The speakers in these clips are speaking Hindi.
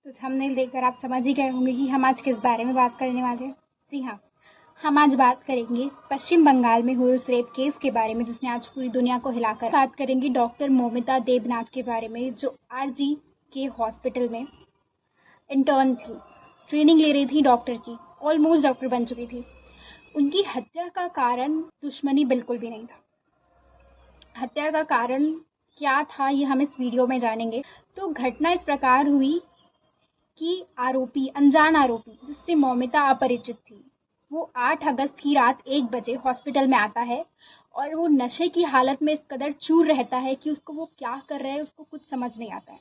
तो थंबनेल देखकर आप समझ ही गए होंगे कि हम आज किस बारे में बात करने वाले हैं। जी हाँ, हम आज बात करेंगे पश्चिम बंगाल में हुए उस रेप केस के बारे में जिसने आज पूरी दुनिया को हिलाकर। बात करेंगे डॉक्टर मौमिता देबनाथ के बारे में, जो आरजी के हॉस्पिटल में इंटर्न थी, ट्रेनिंग ले रही थी डॉक्टर की, ऑलमोस्ट डॉक्टर बन चुकी थी। उनकी हत्या का कारण दुश्मनी बिल्कुल भी नहीं था। हत्या का कारण क्या था ये हम इस वीडियो में जानेंगे। तो घटना इस प्रकार हुई कि आरोपी, अनजान आरोपी जिससे मौमिता अपरिचित थी, वो 8 अगस्त की रात 1 बजे हॉस्पिटल में आता है और वो नशे की हालत में इस कदर चूर रहता है कि उसको वो क्या कर रहा है उसको कुछ समझ नहीं आता है।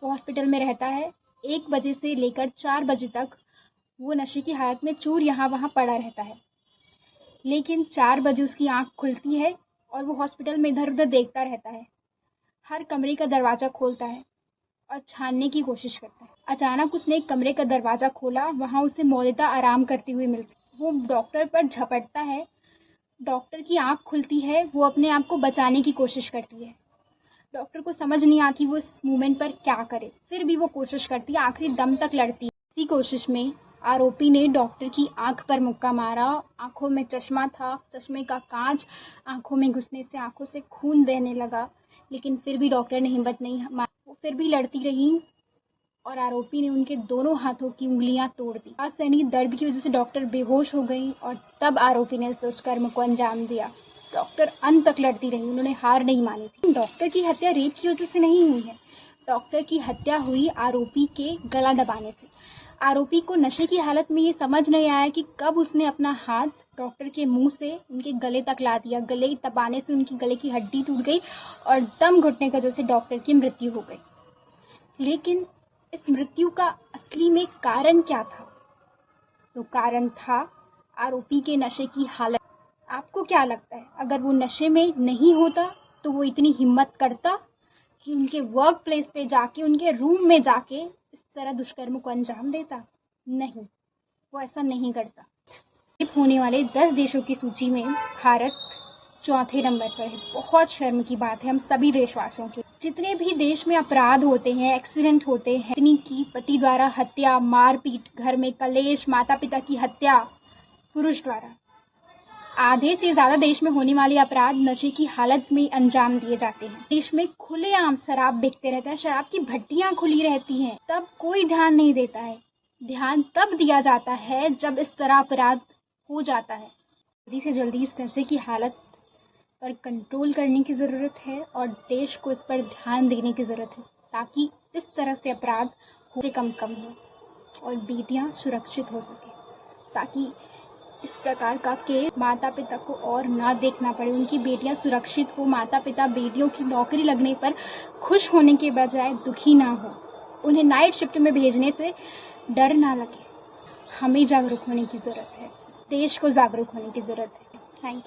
वो हॉस्पिटल में रहता है 1 बजे से लेकर 4 बजे तक, वो नशे की हालत में चूर यहाँ वहाँ पड़ा रहता है। लेकिन 4 बजे उसकी आँख खुलती है और वो हॉस्पिटल में इधर उधर देखता रहता है, हर कमरे का दरवाज़ा खोलता है और छानने की कोशिश करता है। अचानक उसने एक कमरे का दरवाज़ा खोला, वहाँ उसे मौमिता आराम करती हुई मिलती। वो डॉक्टर पर झपटता है, डॉक्टर की आँख खुलती है, वो अपने आप को बचाने की कोशिश करती है। डॉक्टर को समझ नहीं आती वो इस मोमेंट पर क्या करे, फिर भी वो कोशिश करती है, आखिरी दम तक लड़ती है। इसी कोशिश में आरोपी ने डॉक्टर की आंख पर मुक्का मारा। आंखों में चश्मा था, चश्मे का कांच आंखों में घुसने से आंखों से खून बहने लगा, लेकिन फिर भी डॉक्टर ने हिम्मत नहीं मारी। वो फिर भी लड़ती रही और आरोपी ने उनके दोनों हाथों की उंगलियां तोड़ दी। असहनीय दर्द की वजह से डॉक्टर बेहोश हो गई और तब आरोपी ने इस दुष्कर्म को अंजाम दिया। डॉक्टर अंत तक लड़ती रही, उन्होंने हार नहीं मानी थी। डॉक्टर की हत्या रेप की वजह से नहीं हुई है, डॉक्टर की हत्या हुई आरोपी के गला दबाने से। आरोपी को नशे की हालत में ये समझ नहीं आया कि कब उसने अपना हाथ डॉक्टर के मुंह से उनके गले तक ला दिया। गले दबाने से उनकी गले की हड्डी टूट गई और दम घुटने की वजह से डॉक्टर की मृत्यु हो गई। लेकिन इस मृत्यु का असली में कारण क्या था? तो कारण था आरोपी के नशे की हालत। आपको क्या लगता है, अगर वो नशे में नहीं होता तो वो इतनी हिम्मत करता कि उनके वर्क प्लेस पे जाके, उनके रूम में जाके इस तरह दुष्कर्म को अंजाम देता? नहीं, वो ऐसा नहीं करता। रेप होने वाले 10 देशों की सूची में भारत चौथे नंबर पर है। बहुत शर्म की बात है हम सभी देशवासियों के। जितने भी देश में अपराध होते हैं, एक्सीडेंट होते हैं, पत्नी की पति द्वारा हत्या, मारपीट, घर में कलेश, माता पिता की हत्या पुरुष द्वारा, आधे से ज़्यादा देश में होने वाले अपराध नशे की हालत में अंजाम दिए जाते हैं। देश में खुलेआम शराब बिकते रहता है, शराब की भट्टियां खुली रहती हैं, तब कोई ध्यान नहीं देता है। ध्यान तब दिया जाता है जब इस तरह अपराध हो जाता है। जल्दी से जल्दी इस नशे की हालत पर कंट्रोल करने की ज़रूरत है और देश को इस पर ध्यान देने की ज़रूरत है, ताकि इस तरह से अपराध हो कम हो और बेटियां सुरक्षित हो सके, ताकि इस प्रकार का केस माता पिता को और ना देखना पड़े। उनकी बेटियां सुरक्षित हो, माता पिता बेटियों की नौकरी लगने पर खुश होने के बजाय दुखी ना हो, उन्हें नाइट शिफ्ट में भेजने से डर ना लगे। हमें जागरूक होने की ज़रूरत है, देश को जागरूक होने की ज़रूरत है। Thank you.